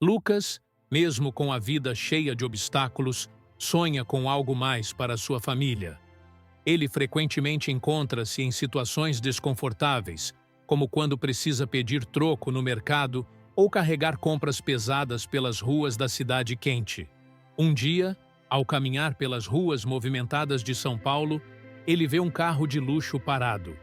Lucas, mesmo com a vida cheia de obstáculos, sonha com algo mais para sua família. Ele frequentemente encontra-se em situações desconfortáveis, como quando precisa pedir troco no mercado ou carregar compras pesadas pelas ruas da cidade quente. Um dia, ao caminhar pelas ruas movimentadas de São Paulo, ele vê um carro de luxo parado.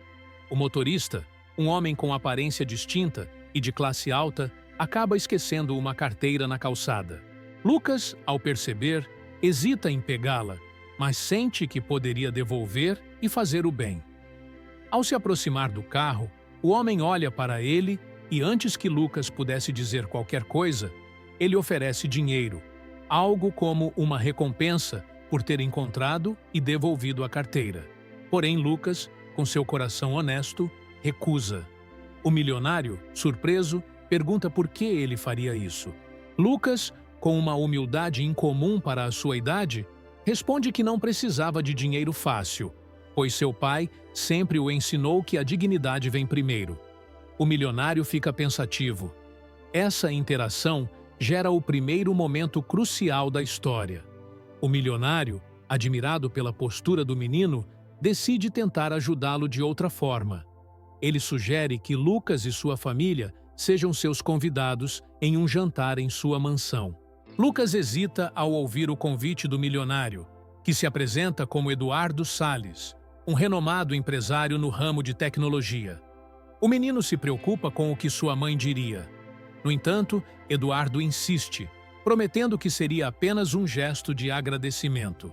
O motorista, um homem com aparência distinta e de classe alta, acaba esquecendo uma carteira na calçada. Lucas, ao perceber, hesita em pegá-la, mas sente que poderia devolver e fazer o bem. Ao se aproximar do carro, o homem olha para ele e, antes que Lucas pudesse dizer qualquer coisa, ele oferece dinheiro, algo como uma recompensa por ter encontrado e devolvido a carteira. Porém, Lucas, com seu coração honesto, recusa. O milionário, surpreso, pergunta por que ele faria isso. Lucas, com uma humildade incomum para a sua idade, responde que não precisava de dinheiro fácil, pois seu pai sempre o ensinou que a dignidade vem primeiro. O milionário fica pensativo. Essa interação gera o primeiro momento crucial da história. O milionário, admirado pela postura do menino, decide tentar ajudá-lo de outra forma. Ele sugere que Lucas e sua família sejam seus convidados em um jantar em sua mansão. Lucas hesita ao ouvir o convite do milionário, que se apresenta como Eduardo Salles, um renomado empresário no ramo de tecnologia. O menino se preocupa com o que sua mãe diria. No entanto, Eduardo insiste, prometendo que seria apenas um gesto de agradecimento.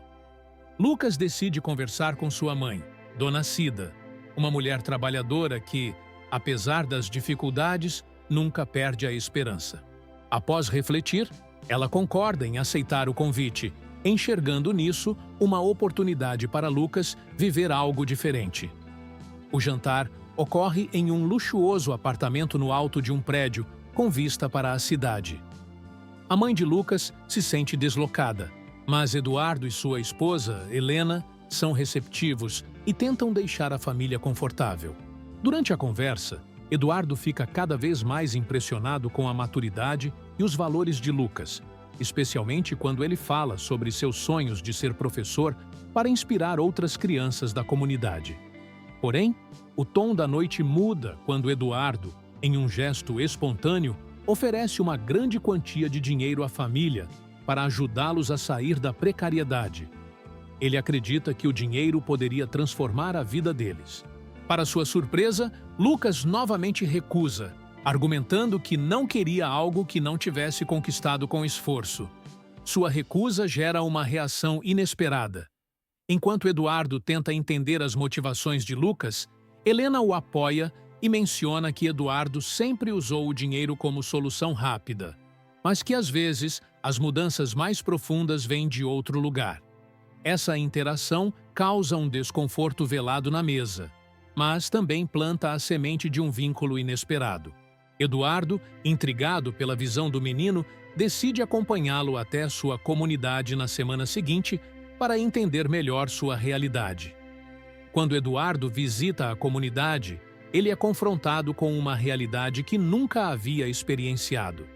Lucas decide conversar com sua mãe, Dona Cida, uma mulher trabalhadora que, apesar das dificuldades, nunca perde a esperança. Após refletir, ela concorda em aceitar o convite, enxergando nisso uma oportunidade para Lucas viver algo diferente. O jantar ocorre em um luxuoso apartamento no alto de um prédio, com vista para a cidade. A mãe de Lucas se sente deslocada, mas Eduardo e sua esposa, Helena, são receptivos e tentam deixar a família confortável. Durante a conversa, Eduardo fica cada vez mais impressionado com a maturidade e os valores de Lucas, especialmente quando ele fala sobre seus sonhos de ser professor para inspirar outras crianças da comunidade. Porém, o tom da noite muda quando Eduardo, em um gesto espontâneo, oferece uma grande quantia de dinheiro à família para ajudá-los a sair da precariedade. Ele acredita que o dinheiro poderia transformar a vida deles. Para sua surpresa, Lucas novamente recusa, argumentando que não queria algo que não tivesse conquistado com esforço. Sua recusa gera uma reação inesperada. Enquanto Eduardo tenta entender as motivações de Lucas, Helena o apoia e menciona que Eduardo sempre usou o dinheiro como solução rápida, mas que às vezes as mudanças mais profundas vêm de outro lugar. Essa interação causa um desconforto velado na mesa, mas também planta a semente de um vínculo inesperado. Eduardo, intrigado pela visão do menino, decide acompanhá-lo até sua comunidade na semana seguinte para entender melhor sua realidade. Quando Eduardo visita a comunidade, ele é confrontado com uma realidade que nunca havia experienciado.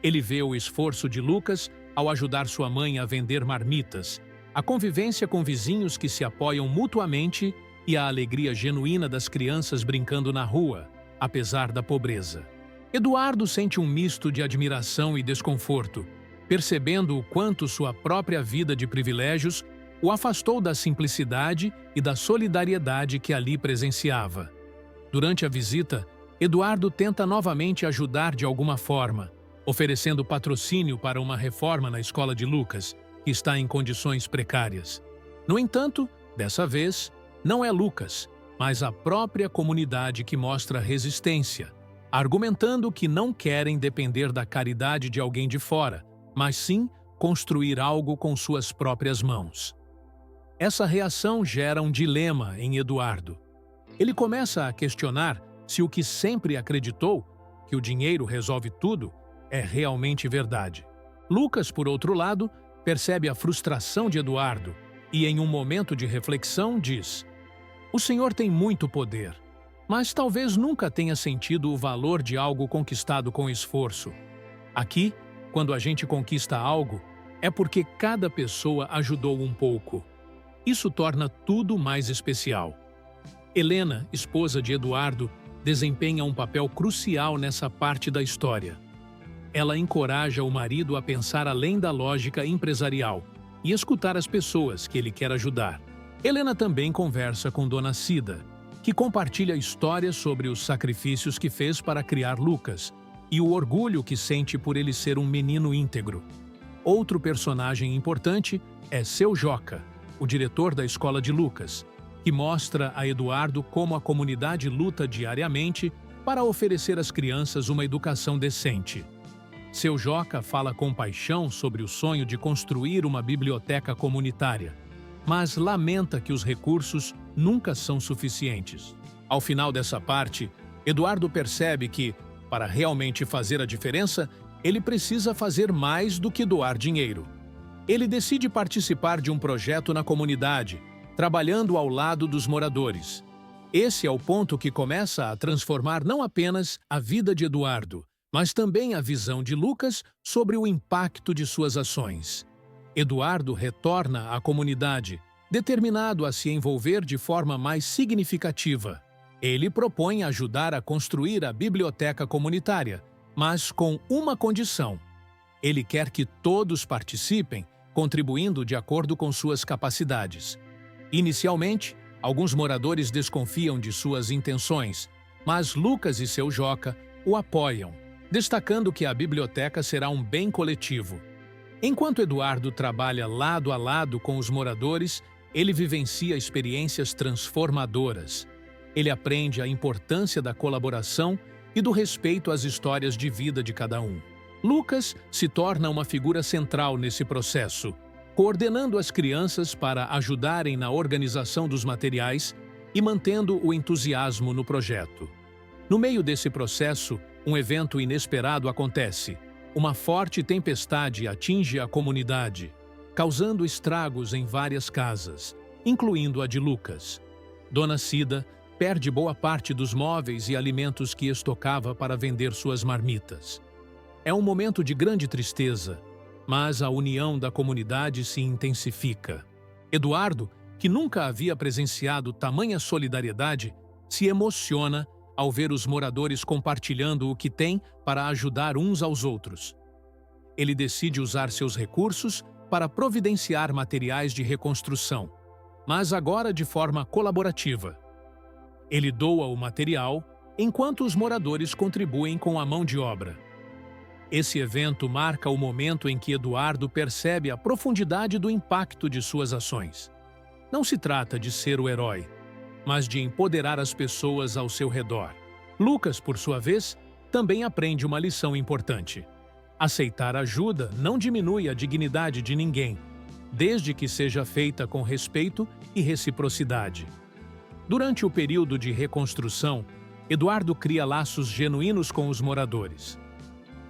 Ele vê o esforço de Lucas ao ajudar sua mãe a vender marmitas, a convivência com vizinhos que se apoiam mutuamente e a alegria genuína das crianças brincando na rua, apesar da pobreza. Eduardo sente um misto de admiração e desconforto, percebendo o quanto sua própria vida de privilégios o afastou da simplicidade e da solidariedade que ali presenciava. Durante a visita, Eduardo tenta novamente ajudar de alguma forma, oferecendo patrocínio para uma reforma na escola de Lucas, que está em condições precárias. No entanto, dessa vez, não é Lucas, mas a própria comunidade que mostra resistência, argumentando que não querem depender da caridade de alguém de fora, mas sim construir algo com suas próprias mãos. Essa reação gera um dilema em Eduardo. Ele começa a questionar se o que sempre acreditou, que o dinheiro resolve tudo, é realmente verdade. Lucas, por outro lado, percebe a frustração de Eduardo e, em um momento de reflexão, diz: "O senhor tem muito poder, mas talvez nunca tenha sentido o valor de algo conquistado com esforço." Aqui, Quando a gente conquista algo, é porque cada pessoa ajudou um pouco. Isso torna tudo mais especial. Helena, esposa de Eduardo, desempenha um papel crucial nessa parte da história. Ela encoraja o marido a pensar além da lógica empresarial e escutar as pessoas que ele quer ajudar. Helena também conversa com Dona Cida, que compartilha histórias sobre os sacrifícios que fez para criar Lucas e o orgulho que sente por ele ser um menino íntegro. Outro personagem importante é Seu Joca, o diretor da escola de Lucas, que mostra a Eduardo como a comunidade luta diariamente para oferecer às crianças uma educação decente. Seu Joca fala com paixão sobre o sonho de construir uma biblioteca comunitária, mas lamenta que os recursos nunca são suficientes. Ao final dessa parte, Eduardo percebe que, para realmente fazer a diferença, ele precisa fazer mais do que doar dinheiro. Ele decide participar de um projeto na comunidade, trabalhando ao lado dos moradores. Esse é o ponto que começa a transformar não apenas a vida de Eduardo, mas também a visão de Lucas sobre o impacto de suas ações. Eduardo retorna à comunidade, determinado a se envolver de forma mais significativa. Ele propõe ajudar a construir a biblioteca comunitária, mas com uma condição. Ele quer que todos participem, contribuindo de acordo com suas capacidades. Inicialmente, alguns moradores desconfiam de suas intenções, mas Lucas e Seu Joca o apoiam, destacando que a biblioteca será um bem coletivo. Enquanto Eduardo trabalha lado a lado com os moradores, ele vivencia experiências transformadoras. Ele aprende a importância da colaboração e do respeito às histórias de vida de cada um. Lucas se torna uma figura central nesse processo, coordenando as crianças para ajudarem na organização dos materiais e mantendo o entusiasmo no projeto. No meio desse processo, um evento inesperado acontece. Uma forte tempestade atinge a comunidade, causando estragos em várias casas, incluindo a de Lucas. Dona Cida perde boa parte dos móveis e alimentos que estocava para vender suas marmitas. É um momento de grande tristeza, mas a união da comunidade se intensifica. Eduardo, que nunca havia presenciado tamanha solidariedade, se emociona ao ver os moradores compartilhando o que têm para ajudar uns aos outros. Ele decide usar seus recursos para providenciar materiais de reconstrução, mas agora de forma colaborativa. Ele doa o material, enquanto os moradores contribuem com a mão de obra. Esse evento marca o momento em que Eduardo percebe a profundidade do impacto de suas ações. Não se trata de ser o herói, mas de empoderar as pessoas ao seu redor. Lucas, por sua vez, também aprende uma lição importante. Aceitar ajuda não diminui a dignidade de ninguém, desde que seja feita com respeito e reciprocidade. Durante o período de reconstrução, Eduardo cria laços genuínos com os moradores.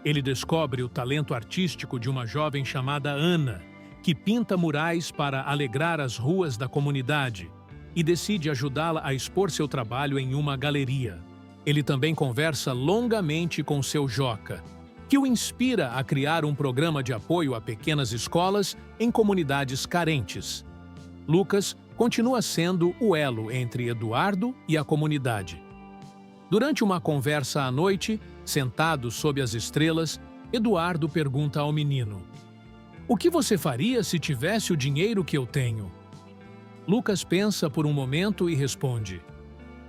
Ele descobre o talento artístico de uma jovem chamada Ana, que pinta murais para alegrar as ruas da comunidade, e decide ajudá-la a expor seu trabalho em uma galeria. Ele também conversa longamente com Seu Joca, que o inspira a criar um programa de apoio a pequenas escolas em comunidades carentes. Lucas continua sendo o elo entre Eduardo e a comunidade. Durante uma conversa à noite, sentado sob as estrelas, Eduardo pergunta ao menino: "O que você faria se tivesse o dinheiro que eu tenho?" Lucas pensa por um momento e responde: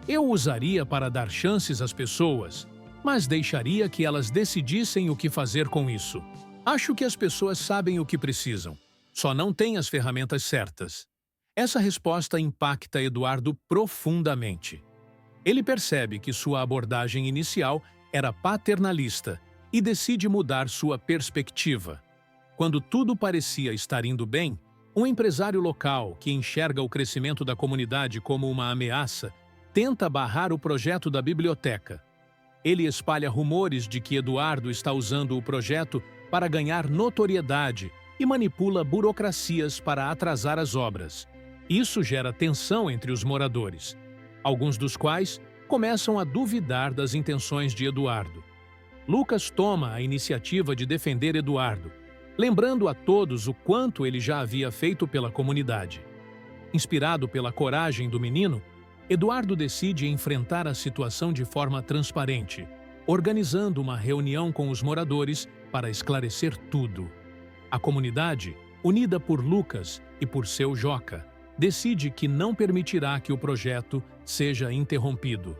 "Eu usaria para dar chances às pessoas, mas deixaria que elas decidissem o que fazer com isso. Acho que as pessoas sabem o que precisam, só não têm as ferramentas certas." Essa resposta impacta Eduardo profundamente. Ele percebe que sua abordagem inicial era paternalista e decide mudar sua perspectiva. Quando tudo parecia estar indo bem, um empresário local que enxerga o crescimento da comunidade como uma ameaça tenta barrar o projeto da biblioteca. Ele espalha rumores de que Eduardo está usando o projeto para ganhar notoriedade e manipula burocracias para atrasar as obras. Isso gera tensão entre os moradores, alguns dos quais começam a duvidar das intenções de Eduardo. Lucas toma a iniciativa de defender Eduardo, lembrando a todos o quanto ele já havia feito pela comunidade. Inspirado pela coragem do menino, Eduardo decide enfrentar a situação de forma transparente, organizando uma reunião com os moradores para esclarecer tudo. A comunidade, unida por Lucas e por seu Joca, decide que não permitirá que o projeto seja interrompido.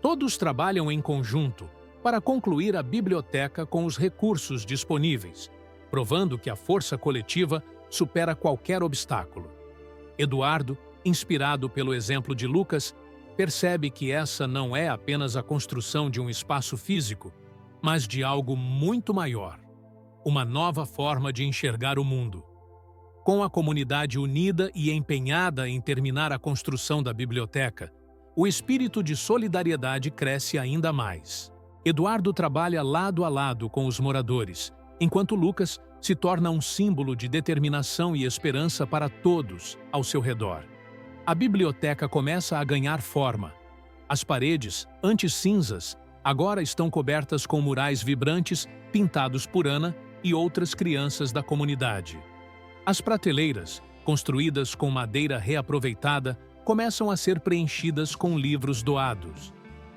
Todos trabalham em conjunto para concluir a biblioteca com os recursos disponíveis, provando que a força coletiva supera qualquer obstáculo. Eduardo, inspirado pelo exemplo de Lucas, percebe que essa não é apenas a construção de um espaço físico, mas de algo muito maior, uma nova forma de enxergar o mundo. Com a comunidade unida e empenhada em terminar a construção da biblioteca, o espírito de solidariedade cresce ainda mais. Eduardo trabalha lado a lado com os moradores, enquanto Lucas se torna um símbolo de determinação e esperança para todos ao seu redor. A biblioteca começa a ganhar forma. As paredes, antes cinzas, agora estão cobertas com murais vibrantes pintados por Ana e outras crianças da comunidade. As prateleiras, construídas com madeira reaproveitada, começam a ser preenchidas com livros doados.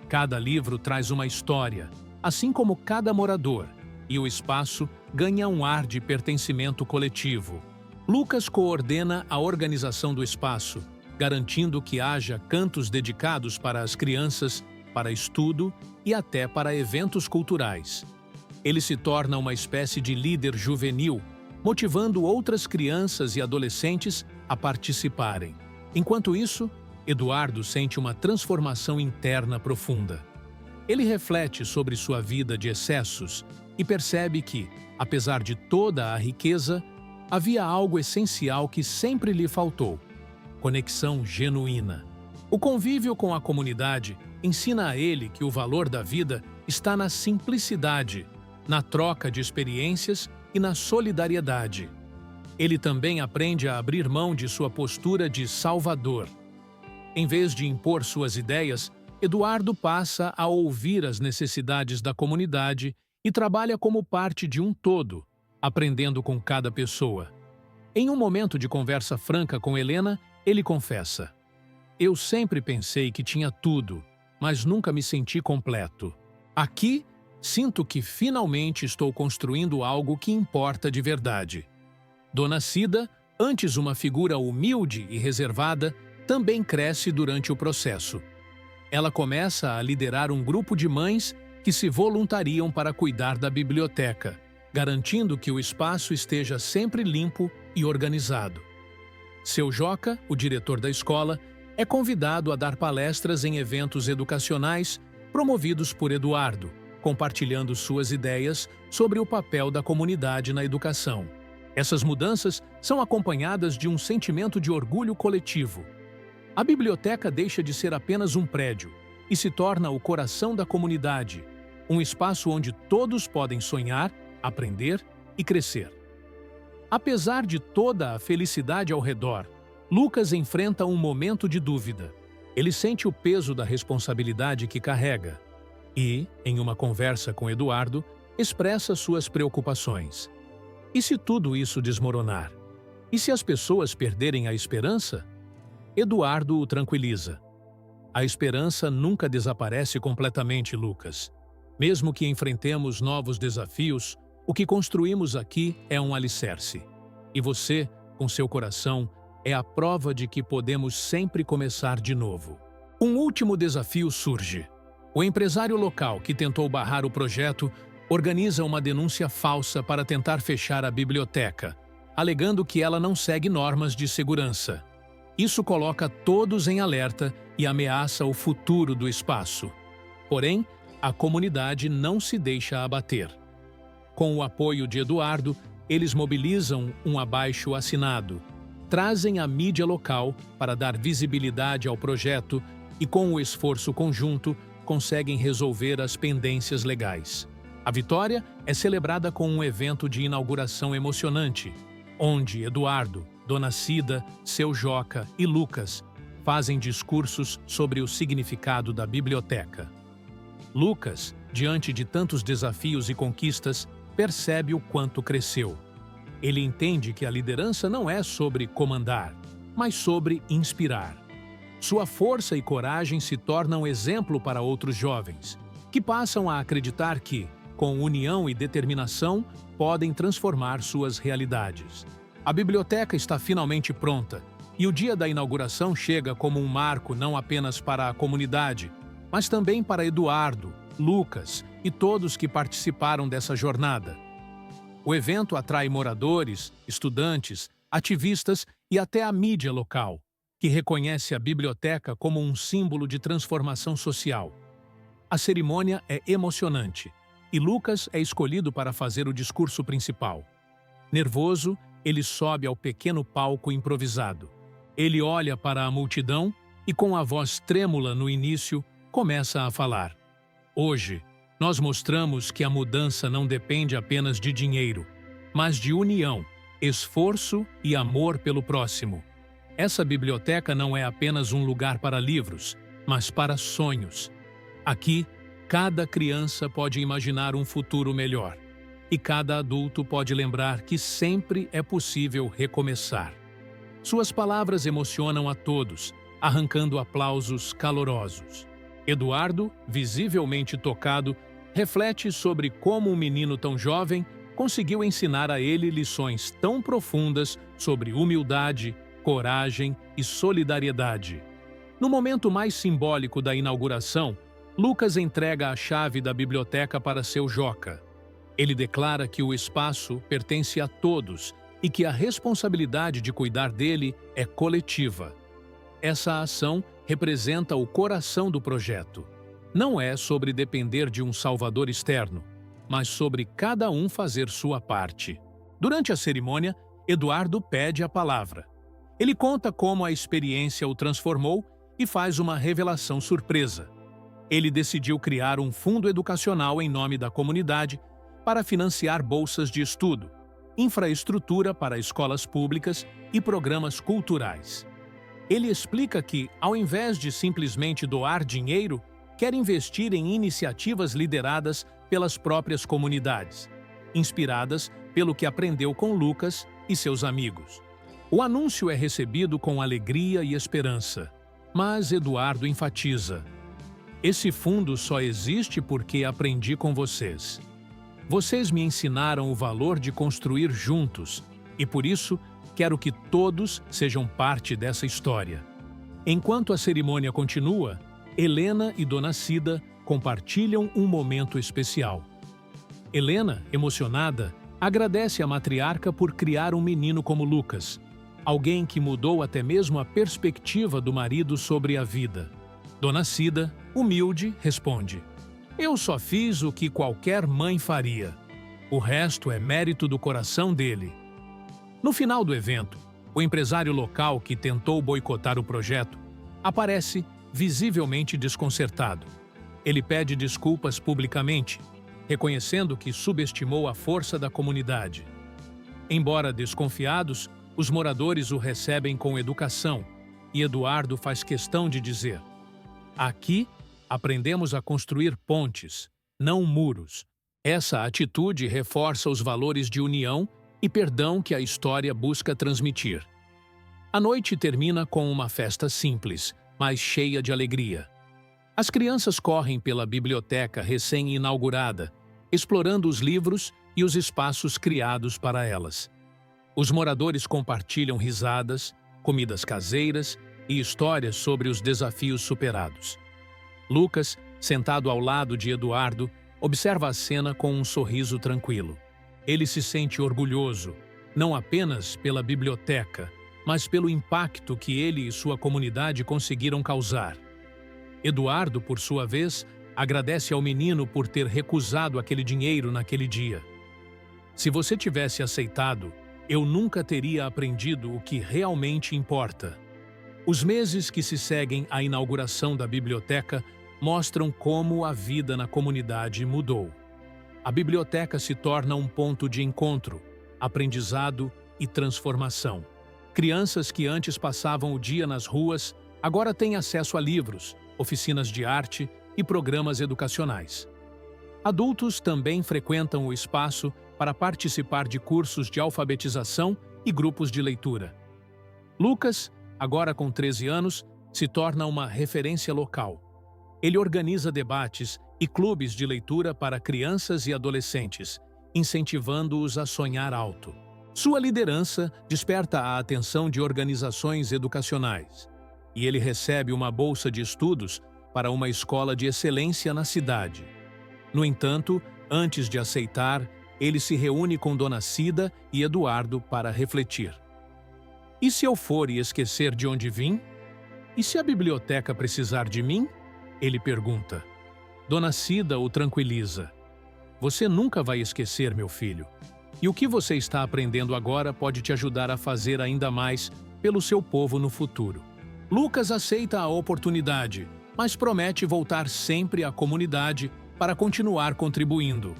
Cada livro traz uma história, assim como cada morador, e o espaço ganha um ar de pertencimento coletivo. Lucas coordena a organização do espaço, garantindo que haja cantos dedicados para as crianças, para estudo e até para eventos culturais. Ele se torna uma espécie de líder juvenil, motivando outras crianças e adolescentes a participarem. Enquanto isso, Eduardo sente uma transformação interna profunda. Ele reflete sobre sua vida de excessos e percebe que, apesar de toda a riqueza, havia algo essencial que sempre lhe faltou: conexão genuína. O convívio com a comunidade ensina a ele que o valor da vida está na simplicidade, na troca de experiências e na solidariedade. Ele também aprende a abrir mão de sua postura de salvador. Em vez de impor suas ideias, Eduardo passa a ouvir as necessidades da comunidade e trabalha como parte de um todo, aprendendo com cada pessoa. Em um momento de conversa franca com Helena, ele confessa: "Eu sempre pensei que tinha tudo, mas nunca me senti completo. Aqui, sinto que finalmente estou construindo algo que importa de verdade." Dona Cida, antes uma figura humilde e reservada, também cresce durante o processo. Ela começa a liderar um grupo de mães que se voluntariam para cuidar da biblioteca, garantindo que o espaço esteja sempre limpo e organizado. Seu Joca, o diretor da escola, é convidado a dar palestras em eventos educacionais promovidos por Eduardo, compartilhando suas ideias sobre o papel da comunidade na educação. Essas mudanças são acompanhadas de um sentimento de orgulho coletivo. A biblioteca deixa de ser apenas um prédio e se torna o coração da comunidade, um espaço onde todos podem sonhar, aprender e crescer. Apesar de toda a felicidade ao redor, Lucas enfrenta um momento de dúvida. Ele sente o peso da responsabilidade que carrega e, em uma conversa com Eduardo, expressa suas preocupações. E se tudo isso desmoronar? E se as pessoas perderem a esperança? Eduardo o tranquiliza. A esperança nunca desaparece completamente, Lucas. Mesmo que enfrentemos novos desafios, o que construímos aqui é um alicerce. E você, com seu coração, é a prova de que podemos sempre começar de novo. Um último desafio surge. O empresário local que tentou barrar o projeto organiza uma denúncia falsa para tentar fechar a biblioteca, alegando que ela não segue normas de segurança. Isso coloca todos em alerta e ameaça o futuro do espaço. Porém, a comunidade não se deixa abater. Com o apoio de Eduardo, eles mobilizam um abaixo-assinado, trazem a mídia local para dar visibilidade ao projeto e, com o esforço conjunto, conseguem resolver as pendências legais. A vitória é celebrada com um evento de inauguração emocionante, onde Eduardo, Dona Cida, seu Joca e Lucas fazem discursos sobre o significado da biblioteca. Lucas, diante de tantos desafios e conquistas, percebe o quanto cresceu. Ele entende que a liderança não é sobre comandar, mas sobre inspirar. Sua força e coragem se tornam exemplo para outros jovens, que passam a acreditar que, com união e determinação, podem transformar suas realidades. A biblioteca está finalmente pronta, e o dia da inauguração chega como um marco não apenas para a comunidade, mas também para Eduardo, Lucas e todos que participaram dessa jornada. O evento atrai moradores, estudantes, ativistas e até a mídia local, que reconhece a biblioteca como um símbolo de transformação social. A cerimônia é emocionante e Lucas é escolhido para fazer o discurso principal. Nervoso, ele sobe ao pequeno palco improvisado. Ele olha para a multidão e, com a voz trêmula no início, começa a falar. Hoje, nós mostramos que a mudança não depende apenas de dinheiro, mas de união, esforço e amor pelo próximo. Essa biblioteca não é apenas um lugar para livros, mas para sonhos. Aqui, cada criança pode imaginar um futuro melhor, e cada adulto pode lembrar que sempre é possível recomeçar. Suas palavras emocionam a todos, arrancando aplausos calorosos. Eduardo, visivelmente tocado, reflete sobre como um menino tão jovem conseguiu ensinar a ele lições tão profundas sobre humildade, coragem e solidariedade. No momento mais simbólico da inauguração, Lucas entrega a chave da biblioteca para seu Joca. Ele declara que o espaço pertence a todos e que a responsabilidade de cuidar dele é coletiva. Essa ação representa o coração do projeto. Não é sobre depender de um salvador externo, mas sobre cada um fazer sua parte. Durante a cerimônia, Eduardo pede a palavra. Ele conta como a experiência o transformou e faz uma revelação surpresa. Ele decidiu criar um fundo educacional em nome da comunidade para financiar bolsas de estudo, infraestrutura para escolas públicas e programas culturais. Ele explica que, ao invés de simplesmente doar dinheiro, quer investir em iniciativas lideradas pelas próprias comunidades, inspiradas pelo que aprendeu com Lucas e seus amigos. O anúncio é recebido com alegria e esperança, mas Eduardo enfatiza: esse fundo só existe porque aprendi com vocês. Vocês me ensinaram o valor de construir juntos e, por isso, quero que todos sejam parte dessa história. Enquanto a cerimônia continua, Helena e Dona Cida compartilham um momento especial. Helena, emocionada, agradece a matriarca por criar um menino como Lucas, alguém que mudou até mesmo a perspectiva do marido sobre a vida. Dona Cida, humilde, responde: eu só fiz o que qualquer mãe faria. O resto é mérito do coração dele. No final do evento, o empresário local que tentou boicotar o projeto aparece visivelmente desconcertado. Ele pede desculpas publicamente, reconhecendo que subestimou a força da comunidade. Embora desconfiados, os moradores o recebem com educação e Eduardo faz questão de dizer: aqui aprendemos a construir pontes, não muros. Essa atitude reforça os valores de união e perdão que a história busca transmitir. A noite termina com uma festa simples, mas cheia de alegria. As crianças correm pela biblioteca recém-inaugurada, explorando os livros e os espaços criados para elas. Os moradores compartilham risadas, comidas caseiras e histórias sobre os desafios superados. Lucas, sentado ao lado de Eduardo, observa a cena com um sorriso tranquilo. Ele se sente orgulhoso, não apenas pela biblioteca, mas pelo impacto que ele e sua comunidade conseguiram causar. Eduardo, por sua vez, agradece ao menino por ter recusado aquele dinheiro naquele dia. Se você tivesse aceitado, eu nunca teria aprendido o que realmente importa. Os meses que se seguem à inauguração da biblioteca mostram como a vida na comunidade mudou. A biblioteca se torna um ponto de encontro, aprendizado e transformação. Crianças que antes passavam o dia nas ruas agora têm acesso a livros, oficinas de arte e programas educacionais. Adultos também frequentam o espaço para participar de cursos de alfabetização e grupos de leitura. Lucas, agora com 13 anos, se torna uma referência local. Ele organiza debates e clubes de leitura para crianças e adolescentes, incentivando-os a sonhar alto. Sua liderança desperta a atenção de organizações educacionais, e ele recebe uma bolsa de estudos para uma escola de excelência na cidade. No entanto, antes de aceitar, ele se reúne com Dona Cida e Eduardo para refletir. E se eu for e esquecer de onde vim? E se a biblioteca precisar de mim? Ele pergunta. Dona Cida o tranquiliza. Você nunca vai esquecer, meu filho. E o que você está aprendendo agora pode te ajudar a fazer ainda mais pelo seu povo no futuro. Lucas aceita a oportunidade, mas promete voltar sempre à comunidade para continuar contribuindo.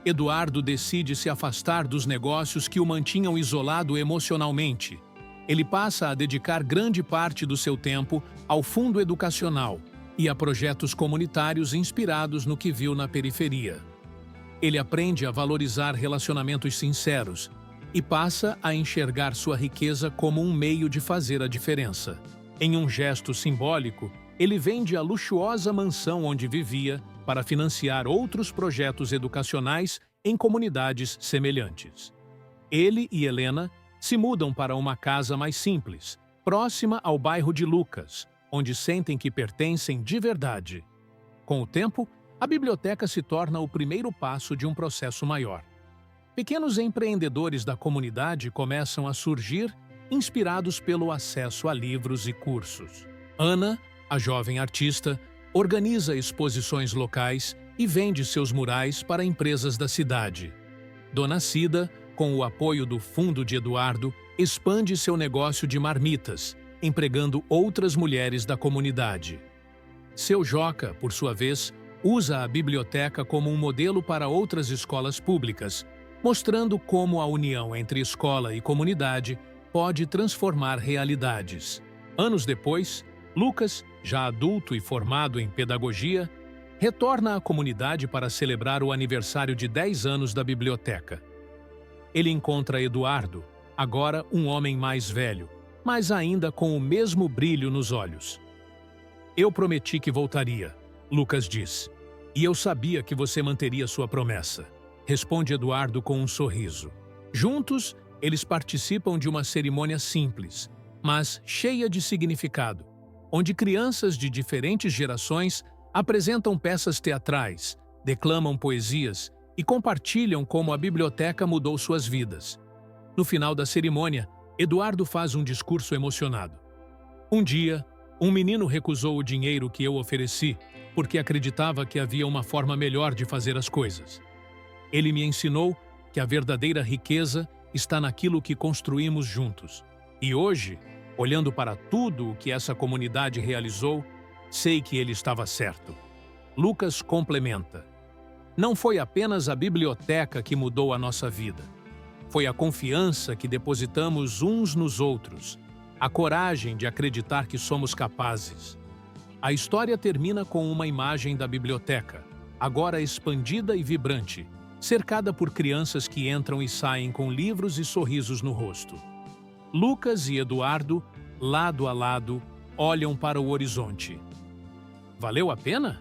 Eduardo decide se afastar dos negócios que o mantinham isolado emocionalmente. Ele passa a dedicar grande parte do seu tempo ao fundo educacional e a projetos comunitários inspirados no que viu na periferia. Ele aprende a valorizar relacionamentos sinceros e passa a enxergar sua riqueza como um meio de fazer a diferença. Em um gesto simbólico, ele vende a luxuosa mansão onde vivia para financiar outros projetos educacionais em comunidades semelhantes. Ele e Helena se mudam para uma casa mais simples, próxima ao bairro de Lucas, onde sentem que pertencem de verdade. Com o tempo, a biblioteca se torna o primeiro passo de um processo maior. Pequenos empreendedores da comunidade começam a surgir, inspirados pelo acesso a livros e cursos. Ana, a jovem artista, organiza exposições locais e vende seus murais para empresas da cidade. Dona Cida, com o apoio do fundo de Eduardo, expande seu negócio de marmitas, empregando outras mulheres da comunidade. Seu Joca, por sua vez, usa a biblioteca como um modelo para outras escolas públicas, mostrando como a união entre escola e comunidade pode transformar realidades. Anos depois, Lucas, já adulto e formado em pedagogia, retorna à comunidade para celebrar o aniversário de 10 anos da biblioteca. Ele encontra Eduardo, agora um homem mais velho, mas ainda com o mesmo brilho nos olhos. Eu prometi que voltaria, Lucas diz. E eu sabia que você manteria sua promessa, responde Eduardo com um sorriso. Juntos, eles participam de uma cerimônia simples, mas cheia de significado, onde crianças de diferentes gerações apresentam peças teatrais, declamam poesias e compartilham como a biblioteca mudou suas vidas. No final da cerimônia, Eduardo faz um discurso emocionado. Um dia, um menino recusou o dinheiro que eu ofereci porque acreditava que havia uma forma melhor de fazer as coisas. Ele me ensinou que a verdadeira riqueza está naquilo que construímos juntos. E hoje, olhando para tudo o que essa comunidade realizou, sei que ele estava certo. Lucas complementa. Não foi apenas a biblioteca que mudou a nossa vida. Foi a confiança que depositamos uns nos outros, a coragem de acreditar que somos capazes. A história termina com uma imagem da biblioteca, agora expandida e vibrante, cercada por crianças que entram e saem com livros e sorrisos no rosto. Lucas e Eduardo, lado a lado, olham para o horizonte. Valeu a pena?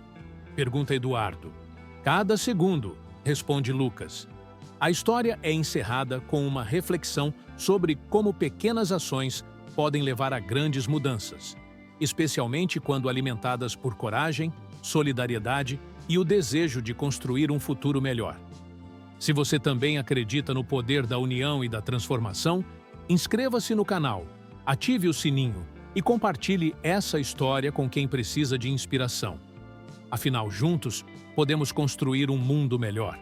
Pergunta Eduardo. Cada segundo, responde Lucas. A história é encerrada com uma reflexão sobre como pequenas ações podem levar a grandes mudanças, especialmente quando alimentadas por coragem, solidariedade e o desejo de construir um futuro melhor. Se você também acredita no poder da união e da transformação, inscreva-se no canal, ative o sininho e compartilhe essa história com quem precisa de inspiração. Afinal, juntos, podemos construir um mundo melhor.